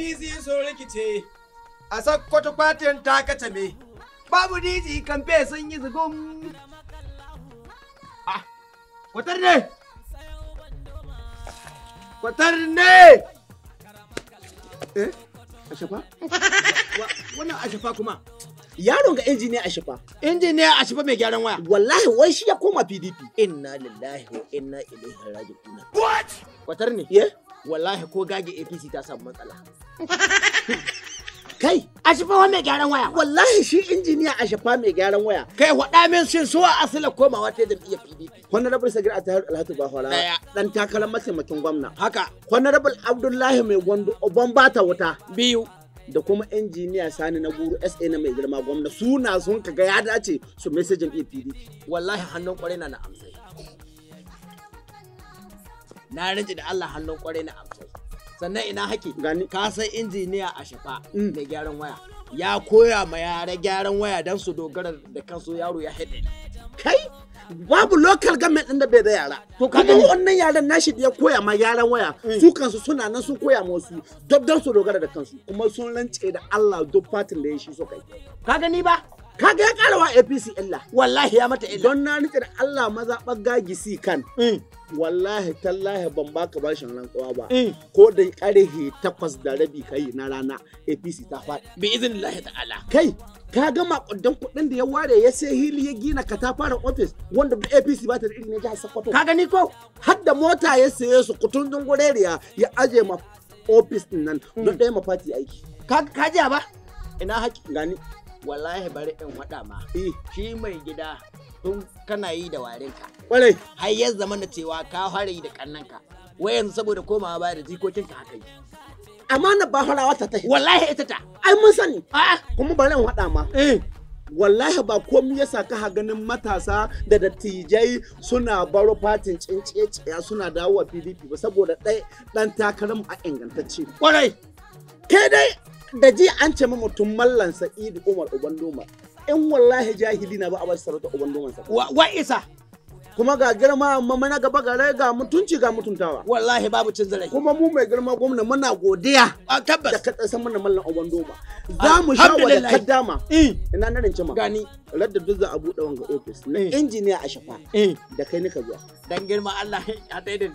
APC sun rikice a Sokoto fatin ta katame. Babu diji kamfe sun yi zugun. Kwatar ne! Kwatar ne! Ashafa? Wannan Ashafa kuma. Yaron ga injiniya Ashafa. Injiniya Ashafa mai gyaran waya. Wallahi wai shi ya koma PDP. Inna lillahi wa inna ilaihi raji'un. What? Kwatar ne? Ye? Wallahi ko Gagi APC ta samu matsala. Kai, Ashafa wa mai gyaran waya. wallahi shi injiniya Ashafa mai gyaran waya. Kai waɗa min shin so a asila komawa ta jam'iyyar PDP. Honorable Sagir Atahir Alhatu Bahawala. Daya. Dan takarar mataimakin gwamna. Haka. Honorable Abdullahi Mai Gondo Oban Bata Wuta. Biyu. Da kuma injiniya Sani na Guru SA na mai girma gwamna suna sun kaga ya dace su message jam'iyyar PDP. Wallahi hannun kwarai na amsai. Na rinji da Allah hannun kwarai na amsai. Sannan ina haki Gani. ka san injiniya Ashafa mai gyaran waya. Ya koya ma yara gyaran waya don su dogara da kansu yaro ya haɗe. Kai, babu local government ɗin da bai da yara. To ka Kuma gani? wannan yaran nashi da ya koya ma gyaran waya, su kansu suna nan sun koya ma wasu don su dogara da kansu. Kuma sun rance da Allah duk fatin da ya shi so kai. Ka gani ba? Kaga ya ƙara wa APC illa. Wallahi ya mata illa. Don na rike da Allah mazaɓar Gagi si kan. Wallahi tallahi ban baka bashin rantsuwa ba. Ko da ƙarhe 8:30 kai na rana APC ta faɗi. Bi izinillahi ta'ala. Kai, ka ga makudan kuɗin da ya ware ya sai hili ya gina katafaren ofis wanda APC ba ta da irin jihar Sokoto. Ka gani ko? Har da mota ya saye su kutundun gureriya ya aje ma ofis din nan don ɗaya ma fati aiki. Ka ji ba? Ina haki. Gani. Wallahi bari in waɗa ma. Shi mai gida tun kana yi da warinka. Ƙwarai. Har ya zama da cewa ka fara yi da kannanka. Wai yanzu saboda komawa baya da jikokinka haka yi. Amana ba farawa ta tahi. Wallahi ita ta. Ai mun sani. A'a. Kuma bari in waɗa ma. Wallahi ba komai yasa ka ganin matasa da dattijai suna baro fatin cinciya suna dawowa PDP ba saboda ɗan takarar a ingantacce. Ƙwarai. Kai dai da ji an ce mutum Mallan Sa'idu Umar Ubandoma. In wallahi jahili na ba a bashi sarauta Ubandoman sa. Wa isa. Kuma ga girma amma na gaba gare ga mutunci ga mutuntawa. Wallahi babu cin zarafi. Kuma mu mai girma gwamna muna godiya. Tabbas. Da ka tsasa mana Mallan Ubandoma. Za mu sha wa da kaddama. Ina na rinci ma. Gani. Radda duk za a buɗe wanga ofis na injiniya Ashafa. Da kai nika zuwa. Dan girma Allah ya daidai.